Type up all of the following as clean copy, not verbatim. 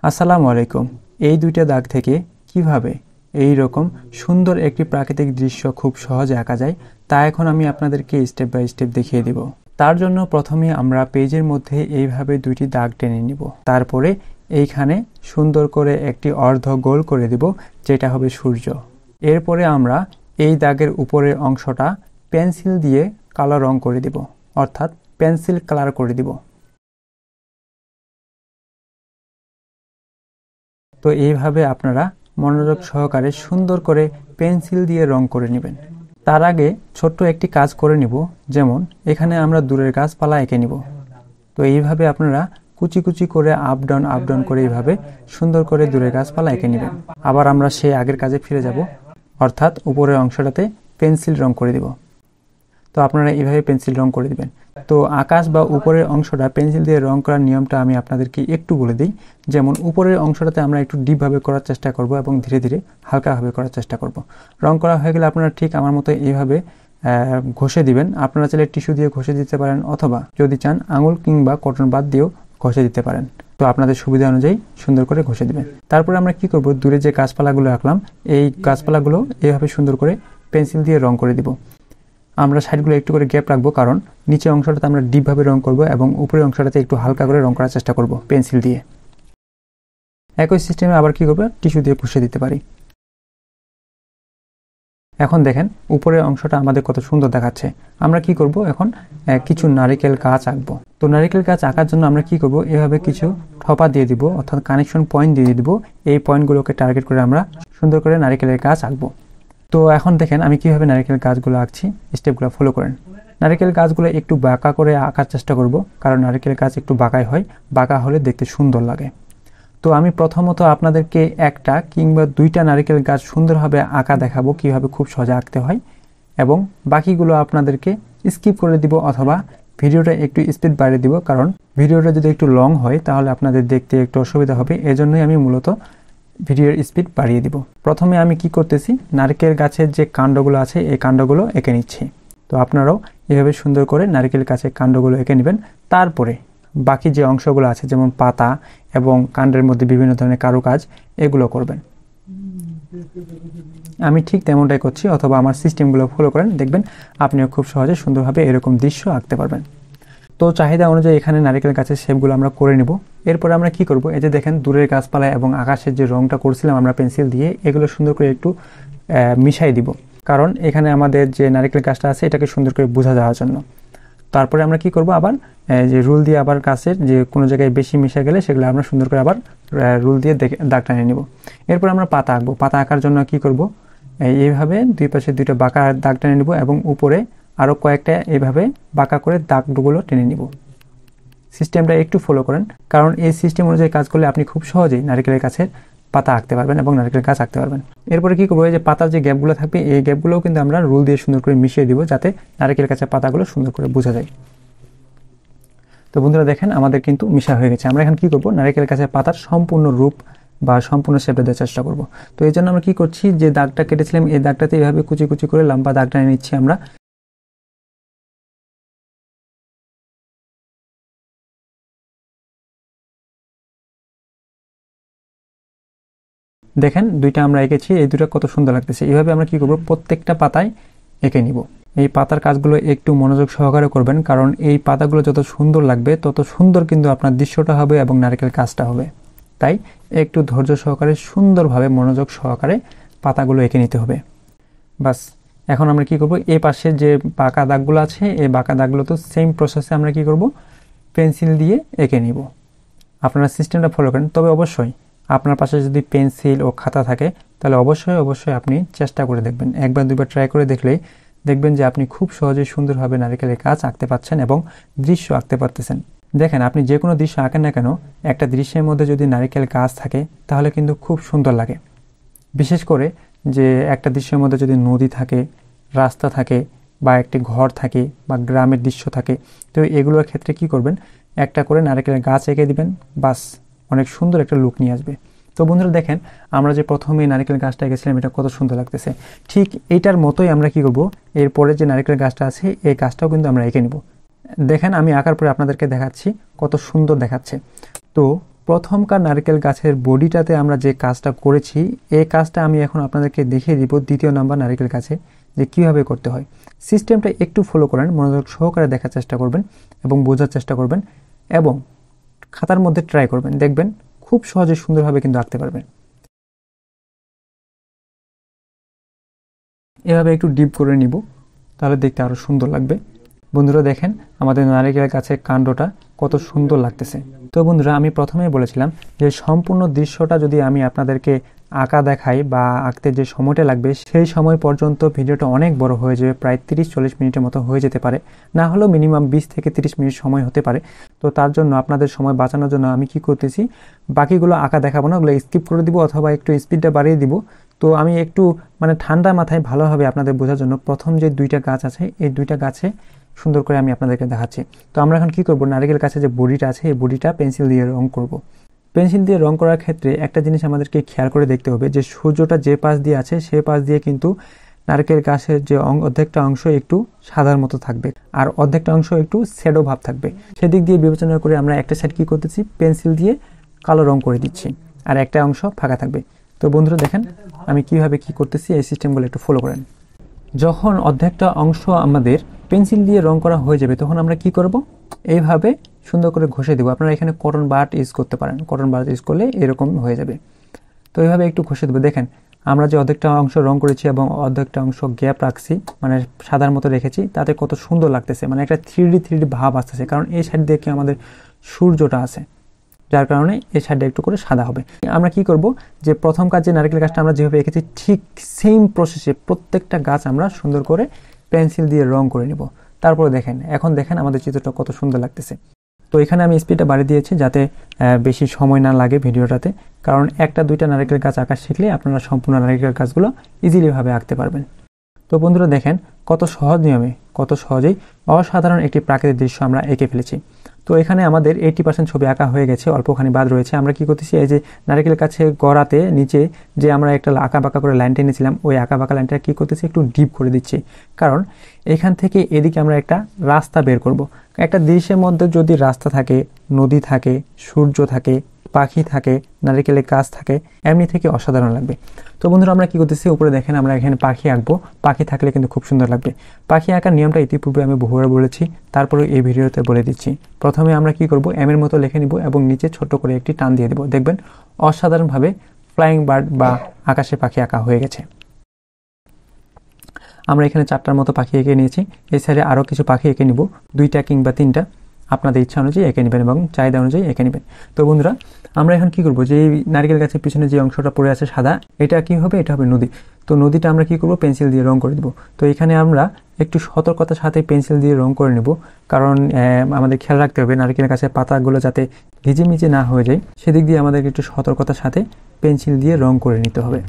আসসালামু আলাইকুম। এই দুইটা দাগ থেকে কিভাবে এই রকম সুন্দর একটি প্রাকৃতিক দৃশ্য খুব সহজে আঁকা যায় তা এখন আমি আপনাদেরকে স্টেপ বাই স্টেপ দেখিয়ে দিব। তার জন্য প্রথমে আমরা পেজের মধ্যে এইভাবে দুইটি দাগ টেনে নিব। তারপরে এইখানে সুন্দর করে একটি অর্ধ গোল করে দিব, যেটা হবে সূর্য। এরপরে আমরা এই দাগের উপরের অংশটা পেন্সিল দিয়ে কালো রং করে দিব, অর্থাৎ পেন্সিল কালার করে দিব। তো এইভাবে আপনারা মনোযোগ সহকারে সুন্দর করে পেন্সিল দিয়ে রং করে নেবেন। তার আগে ছোট্ট একটি কাজ করে নিব, যেমন এখানে আমরা দূরের গাছপালা এঁকে নিব। তো এইভাবে আপনারা কুচি কুচি করে আপ ডাউন করে এইভাবে সুন্দর করে দূরের গাছপালা এঁকে নেবেন। আবার আমরা সেই আগের কাজে ফিরে যাব, অর্থাৎ উপরের অংশটাতে পেন্সিল রং করে দিব। তো আপনারা এইভাবে পেন্সিল রং করে দিবেন। তো আকাশ বা উপরের অংশটা পেন্সিল দিয়ে রং করার নিয়মটা আমি আপনাদেরকে একটু বলে দিই। যেমন উপরের অংশটাতে আমরা একটু ডিপভাবে করার চেষ্টা করব এবং ধীরে ধীরে হালকাভাবে করার চেষ্টা করব। রং করা হয়ে গেলে আপনারা ঠিক আমার মতো এইভাবে ঘষে দিবেন। আপনারা চাইলে টিস্যু দিয়ে ঘষে দিতে পারেন, অথবা যদি চান আঙুল কিংবা কটন বাদ দিয়েও ঘষে দিতে পারেন। তো আপনাদের সুবিধা অনুযায়ী সুন্দর করে ঘষে দিবেন। তারপরে আমরা কি করব, দূরে যে গাছপালাগুলো আঁকলাম এই গাছপালাগুলো এইভাবে সুন্দর করে পেন্সিল দিয়ে রং করে দিব। আমরা সাইডগুলো একটু করে গ্যাপ রাখবো, কারণ নিচের অংশটাতে আমরা ডিপভাবে রং করব এবং উপরের অংশটাতে একটু হালকা করে রং করার চেষ্টা করব পেন্সিল দিয়ে। একই সিস্টেমে আবার কি করব, টিস্যু দিয়ে পুষে দিতে পারি। এখন দেখেন উপরের অংশটা আমাদের কত সুন্দর দেখাচ্ছে। আমরা কি করব, এখন কিছু নারিকেল গাছ আঁকবো। তো নারিকেল গাছ আঁকার জন্য আমরা কি করব, এভাবে কিছু ঠোপা দিয়ে দিব, অর্থাৎ কানেকশন পয়েন্ট দিয়ে দিব। এই পয়েন্টগুলোকে টার্গেট করে আমরা সুন্দর করে নারিকেলের গাছ আঁকবো। তো এখন দেখেন আমি কিভাবে নারিকেল গাছগুলো আঁকছি, স্টেপগুলো ফলো করেন। নারিকেল গাছগুলো একটু বাঁকা করে আঁকার চেষ্টা করব, কারণ নারিকেল গাছ একটু বাঁকাই হয়, বাঁকা হলে দেখতে সুন্দর লাগে। তো আমি প্রথমত আপনাদেরকে একটা কিংবা দুইটা নারিকেল গাছ সুন্দরভাবে আঁকা দেখাবো, কিভাবে খুব সহজে আঁকতে হয়, এবং বাকিগুলো আপনাদেরকে স্কিপ করে দিব, অথবা ভিডিওটা একটু স্পিড বাড়িয়ে দিব, কারণ ভিডিওটা যদি একটু লং হয় তাহলে আপনাদের দেখতে একটু অসুবিধা হবে। এজন্যই আমি মূলত ভিডিওর স্পিড বাড়িয়ে দিব। প্রথমে আমি কি করতেছি, নারকেল গাছের যে কাণ্ডগুলো আছে এই কাণ্ডগুলো এঁকে নিচ্ছি। তো আপনারাও এভাবে সুন্দর করে নারকেল গাছের কাণ্ডগুলো এঁকে নেবেন। তারপরে বাকি যে অংশগুলো আছে, যেমন পাতা এবং কাণ্ডের মধ্যে বিভিন্ন ধরনের কারুকাজ, এগুলো করবেন। আমি ঠিক তেমনটাই করছি, অথবা আমার সিস্টেমগুলো ফলো করেন, দেখবেন আপনিও খুব সহজে সুন্দরভাবে এরকম দৃশ্য আঁকতে পারবেন। তো চাহিদা অনুযায়ী এখানে নারিকেল গাছের শেপগুলো আমরা করে নেব। এরপরে আমরা কি করব, এই যে দেখেন দূরের গাছপালা এবং আকাশের যে রংটা করছিলাম আমরা পেন্সিল দিয়ে, এগুলো সুন্দর করে একটু মিশাই দিব, কারণ এখানে আমাদের যে নারিকেল গাছটা আছে এটাকে সুন্দর করে বোঝা যাওয়ার জন্য। তারপরে আমরা কি করব, আবার যে রুল দিয়ে আবার গাছের যে কোনো জায়গায় বেশি মিশে গেলে সেগুলো আমরা সুন্দর করে আবার রুল দিয়ে দাগ টানিয়ে নেব। এরপর আমরা পাতা আঁকবো। পাতা আঁকার জন্য কি করব, এইভাবে দুই পাশে দুইটা বাঁকা দাগ টানিয়ে নেব এবং উপরে আরও কয়েকটা এইভাবে বাঁকা করে দাগগুলো টেনে নিব। সিস্টেমটা একটু ফলো করেন, কারণ এই সিস্টেম অনুযায়ী কাজ করলে আপনি খুব সহজেই নারকেলের গাছের পাতা আঁকতে পারবেন এবং নারকেল গাছ আঁকতে পারবেন। এরপরে কি করবো, এই যে পাতার যে গ্যাপগুলো থাকবে এই গ্যাপগুলোও কিন্তু আমরা রুল দিয়ে সুন্দর করে মিশিয়ে দিব, যাতে নারকেল গাছের পাতাগুলো সুন্দর করে বোঝা যায়। তো বন্ধুরা দেখেন আমাদের কিন্তু মিশা হয়ে গেছে। আমরা এখন কি করব, নারকেল গাছের পাতার সম্পূর্ণ রূপ বা সম্পূর্ণ শেপটা দেওয়ার চেষ্টা করব। তো এই জন্য আমরা কি করছি, যে দাগটা কেটেছিলাম এই দাগটাতে এইভাবে কুচি কুচি করে লম্বা দাগটা নিয়ে নিচ্ছি আমরা। দেখেন দুইটা আমরা এঁকেছি, এই দুটো কত সুন্দর লাগতেছে। এইভাবে আমরা কি করব, প্রত্যেকটা পাতায় এঁকে নিব। এই পাতার কাজগুলো একটু মনোযোগ সহকারে করবেন, কারণ এই পাতাগুলো যত সুন্দর লাগবে তত সুন্দর কিন্তু আপনার দৃশ্যটা হবে এবং নারকেল গাছটা হবে। তাই একটু ধৈর্য সহকারে সুন্দরভাবে মনোযোগ সহকারে পাতাগুলো এঁকে নিতে হবে। বাস, এখন আমরা কি করব, এই পাশে যে বাঁকা দাগগুলো আছে এই বাঁকা দাগগুলো তো সেম প্রসেসে আমরা কি করব, পেন্সিল দিয়ে এঁকে নিব। আপনারা সিস্টেমটা ফলো করেন, তবে অবশ্যই আপনার পাশে যদি পেন্সিল ও খাতা থাকে তাহলে অবশ্যই আপনি চেষ্টা করে দেখবেন। একবার দুইবার ট্রাই করে দেখলেই দেখবেন যে আপনি খুব সহজেই সুন্দরভাবে নারকেলের গাছ আঁকতে পারছেন এবং দৃশ্য আঁকতে পারতেছেন। দেখেন আপনি যে কোনো দৃশ্য আঁকেন না কেন, একটা দৃশ্যের মধ্যে যদি নারকেল গাছ থাকে তাহলে কিন্তু খুব সুন্দর লাগে। বিশেষ করে যে একটা দৃশ্যের মধ্যে যদি নদী থাকে, রাস্তা থাকে, বা একটি ঘর থাকে, বা গ্রামের দৃশ্য থাকে, তো এগুলোর ক্ষেত্রে কি করবেন, একটা করে নারকেলের গাছ এঁকে দিবেন, বাস অনেক সুন্দর একটা লুক নিয়ে আসবে। তো বন্ধুরা দেখেন আমরা যে প্রথমে নারকেল গাছটা এঁকেছিলাম এটা কত সুন্দর লাগতেছে। ঠিক এইটার মতোই আমরা কি করব, এরপরে যে নারকেল গাছটা আছে এই গাছটাও কিন্তু আমরা এঁকে নিব। দেখেন আমি আঁকার পরে আপনাদেরকে দেখাচ্ছি কত সুন্দর দেখাচ্ছে। তো প্রথমকার নারকেল গাছের বডিটাতে আমরা যে কাজটা করেছি এই কাজটা আমি এখন আপনাদেরকে দেখিয়ে দিব দ্বিতীয় নাম্বার নারকেল গাছে যে কীভাবে করতে হয়। সিস্টেমটা একটু ফলো করেন, মনোযোগ সহকারে দেখার চেষ্টা করবেন এবং বোঝার চেষ্টা করবেন এবং খাতার মধ্যে ট্রাই করবেন, দেখবেন খুব সহজে সুন্দরভাবে কিন্তু আঁকতে পারবেন। এভাবে একটু ডিপ করে নিব, তাহলে দেখতে আরও সুন্দর লাগবে। বন্ধুরা দেখেন আমাদের নারকেল গাছের কাণ্ডটা কত সুন্দর লাগতেছে। তো বন্ধুরা আমি প্রথমেই বলেছিলাম যে সম্পূর্ণ দৃশ্যটা যদি আমি আপনাদেরকে আঁকা দেখাই বা আঁকতে যে সময়টা লাগবে সেই সময় পর্যন্ত ভিডিওটা অনেক বড় হয়ে যাবে, প্রায় 30-40 মিনিটের মতো হয়ে যেতে পারে, না হলেও মিনিমাম 20 থেকে 30 মিনিট সময় হতে পারে। তো তার জন্য আপনাদের সময় বাঁচানোর জন্য আমি কি করতেছি, বাকিগুলো আঁকা দেখাবো না, ওগুলো স্কিপ করে দিব অথবা একটু স্পিডটা বাড়িয়ে দিব। তো আমি একটু মানে ঠান্ডা মাথায় ভালোভাবে আপনাদের বোঝার জন্য প্রথম যে 2টা গাছ আছে এই 2টা গাছে সুন্দর করে আমি আপনাদেরকে দেখাচ্ছি। তো আমরা এখন কি করব, নারকেল গাছে যে বডিটা আছে এই বডিটা পেন্সিল দিয়ে রং করব। পেন্সিল দিয়ে রং করার ক্ষেত্রে একটা জিনিস আমাদেরকে খেয়াল করে দেখতে হবে যে সূর্যটা যে পাশ দিয়ে আছে সেই পাশ দিয়ে কিন্তু নারকেল গাছের যে অর্ধেকটা অংশ একটু সাদার মতো থাকবে আর অর্ধেকটা অংশ একটু শ্যাডো ভাব থাকবে। সেদিক দিয়ে বিবেচনা করে আমরা একটা সাইড কি করতেছি, পেন্সিল দিয়ে কালো রং করে দিচ্ছি আর একটা অংশ ফাঁকা থাকবে। তো বন্ধুরা দেখেন আমি কিভাবে কি করতেছি, এই সিস্টেমগুলো একটু ফলো করেন। যখন অর্ধেকটা অংশ আমাদের পেন্সিল দিয়ে রং করা হয়ে যাবে তখন আমরা কি করব, এইভাবে সুন্দর করে ঘষে দেবো। আপনারা এখানে কটন বাড ইউজ করতে পারেন, কটন বাড ইউজ করলে এরকম হয়ে যাবে। তো এইভাবে একটু ঘষে দেবো। দেখেন আমরা যে অর্ধেকটা অংশ রং করেছি এবং অর্ধেকটা অংশ গ্যাপ রাখছি মানে সাদার মতো রেখেছি, তাতে কত সুন্দর লাগতেছে, মানে একটা 3D ভাব আসতেছে, কারণ এই সাইড দিয়ে কি আমাদের সূর্যটা আছে যার কারণে এই সাইডটা একটু করে সাদা হবে। আমরা কি করব যে প্রথম কাজ যে নারকেল গাছটা আমরা যেভাবে এঁকেছি ঠিক সেম প্রসেসে প্রত্যেকটা গাছ আমরা সুন্দর করে পেন্সিল দিয়ে রং করে নিব। তারপরে দেখেন এখন দেখেন আমাদের চিত্রটা কত সুন্দর লাগতেছে। তো এখানে আমি স্পিডটা বাড়িয়ে দিয়েছি যাতে বেশি সময় না লাগে ভিডিওটাতে, কারণ 1-2টা নারকেল গাছ আঁকা শিখলে আপনারা সম্পূর্ণ নারকেল গাছগুলো ইজিলিভাবে আঁকতে পারবেন। তো বন্ধুরা দেখেন কত সহজ নিয়মে কত সহজেই অসাধারণ একটি প্রাকৃতিক দৃশ্য আমরা এঁকে ফেলেছি। তো এখানে আমাদের 80% ছবি আঁকা হয়ে গেছে, অল্পখানি বাদ রয়েছে। আমরা কি করতেছি, এই যে নারকেল গাছে গড়াতে নিচে যে আমরা একটা আঁকা বাঁকা করে লাইন টেনেছিলাম ওই আঁকা বাঁকা লাইনটা কি করতেছি একটু ডিপ করে দিচ্ছি, কারণ এখান থেকে এদিকে আমরা একটা রাস্তা বের করব। একটা দৃশ্যের মধ্যে যদি রাস্তা থাকে, নদী থাকে, সূর্য থাকে, পাখি থাকে, নারকেলের গাছ থাকে, এমনি থেকে অসাধারণ লাগবে। তো বন্ধুরা আমরা কি করতেছি, উপরে দেখেন আমরা এখানে পাখি আঁকবো, পাখি থাকলে কিন্তু খুব সুন্দর লাগবে। পাখি আঁকার নিয়মটা ইতিপূর্বে আমি বহুবার বলেছি, তারপরে এই ভিডিওতে বলে দিচ্ছি। প্রথমে আমরা কি করব, এম এর মতো লিখে নিব এবং নিচে ছোট করে একটি টান দিয়ে দেব, দেখবেন অসাধারণভাবে ফ্লাইং বার্ড বা আকাশে পাখি আঁকা হয়ে গেছে। আমরা এখানে 4টার মতো পাখি এঁকে নিয়েছি, এই সাইডে আরও কিছু পাখি এঁকে নিব, 2টা কিংবা 3টা আপনাদের ইচ্ছা অনুযায়ী এঁকে নেবেন এবং চাহিদা অনুযায়ী এঁকে নেবেন। তো বন্ধুরা আমরা এখন কি করব, যে এই নারকেল গাছের পিছনে যে অংশটা পড়ে আছে সাদা, এটা কি হবে, এটা হবে নদী। তো নদীটা আমরা কি করব, পেন্সিল দিয়ে রং করে দেব। তো এখানে আমরা একটু সতর্কতার সাথে পেন্সিল দিয়ে রং করে নেব, কারণ আমাদের খেয়াল রাখতে হবে নারকেল গাছের পাতাগুলো যাতে ভিজে না হয়ে যায়, সেদিক দিয়ে আমাদেরকে একটু সতর্কতার সাথে পেন্সিল দিয়ে রং করে নিতে হবে।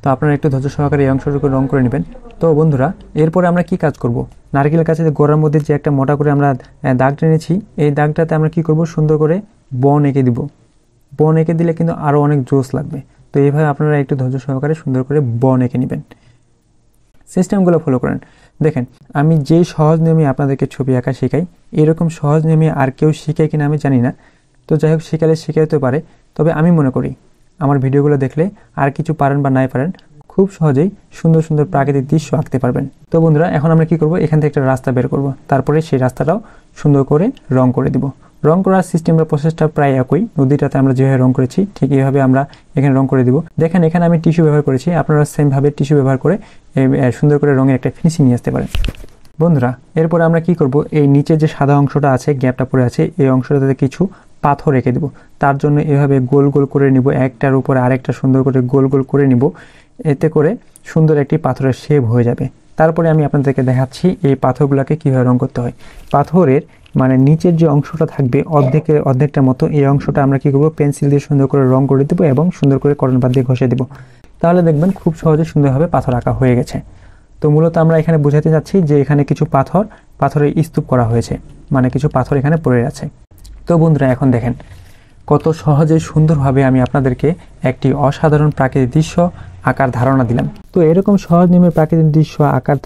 তো আপনারা একটু ধৈর্য সহকারে এই অংশটুকু রং করে নেবেন। তো বন্ধুরা এরপরে আমরা কি কাজ করব, নারকেল গাছে যে গোড়ার মধ্যে যে একটা মোটা করে আমরা দাগ টেনেছি এই দাগটাতে আমরা কি করব, সুন্দর করে বন এঁকে দিব। বন এঁকে দিলে কিন্তু আরও অনেক জোশ লাগবে। তো এইভাবে আপনারা একটু ধৈর্য সহকারে সুন্দর করে বন এঁকে নেবেন। সিস্টেমগুলো ফলো করেন। দেখেন আমি যেই সহজ নিয়মে আপনাদেরকে ছবি আঁকা শেখাই এরকম সহজ নিয়মে আর কেউ শিখায় কিনা আমি জানি না, তো যাই হোক শিখালে শিখাইতে পারে। তবে আমি মনে করি আমার ভিডিওগুলো দেখলে আর কিছু পারেন বা নাই পারেন খুব সহজেই সুন্দর সুন্দর প্রাকৃতিক দৃশ্য আঁকতে পারবেন। তো বন্ধুরা এখন আমরা কি করব, এখান থেকে একটা রাস্তা বের করব, তারপরে সেই রাস্তাটাও সুন্দর করে রং করে দিব। রং করার সিস্টেমের প্রসেসটা প্রায় একই, নদীটাতে আমরা যেভাবে রং করেছি ঠিক এইভাবে আমরা এখানে রং করে দিব। দেখেন এখানে আমি টিস্যু ব্যবহার করেছি, আপনারা সেমভাবে টিস্যু ব্যবহার করে সুন্দর করে রঙের একটা ফিনিশিং নিয়ে আসতে পারেন। বন্ধুরা এরপরে আমরা কি করব, এই নিচে যে সাদা অংশটা আছে গ্যাপটা পড়ে আছে এই অংশটাতে কিছু পাথর রেখে দেব। তার জন্য এভাবে গোল গোল করে নিব, একটার উপরে আরেকটা সুন্দর করে গোল গোল করে নিব, এতে করে সুন্দর একটি পাথরের শেপ হয়ে যাবে। তারপরে আমি আপনাদেরকে দেখাচ্ছি এই পাথরগুলোকে কীভাবে রং করতে হয়। পাথরের মানে নিচের যে অংশটা থাকবে অর্ধেকটার মতো এই অংশটা আমরা কি করব, পেন্সিল দিয়ে সুন্দর করে রং করে দেবো এবং সুন্দর করে কটন বাদ দিয়ে ঘষে দেবো। তাহলে দেখবেন খুব সহজে সুন্দরভাবে পাথর আঁকা হয়ে গেছে। তো মূলত আমরা এখানে বোঝাতে যাচ্ছি যে এখানে কিছু পাথরের স্তূপ করা হয়েছে, মানে কিছু পাথর এখানে পড়ে আছে। তো বন্ধুরা এখন দেখেন কত সহজে সুন্দরভাবে আমি আপনাদেরকে একটি অসাধারণ প্রাকৃতিক দৃশ্য আকার ধারণা দিলাম। তো এরকম সহজ নিয়মে প্রাকৃতিক দৃশ্য আকার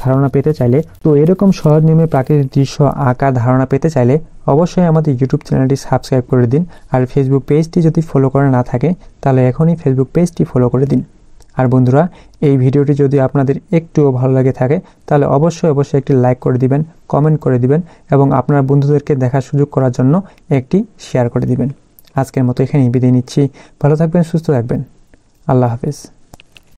ধারণা পেতে চাইলে অবশ্যই আমাদের ইউটিউব চ্যানেলটি সাবস্ক্রাইব করে দিন। আর ফেসবুক পেজটি যদি ফলো করা না থাকে তাহলে এখনই ফেসবুক পেজটি ফলো করে দিন। আর বন্ধুরা, এই ভিডিওটি যদি আপনাদের একটুও ভালো লাগে থাকে তাহলে অবশ্যই একটি লাইক করে দিবেন, কমেন্ট করে দিবেন এবং আপনার বন্ধুদেরকে দেখার সুযোগ করার জন্য একটি শেয়ার করে দিবেন। আজকের মতো এখানেই বিদায় নিচ্ছি। ভালো থাকবেন, সুস্থ থাকবেন। আল্লাহ হাফেজ।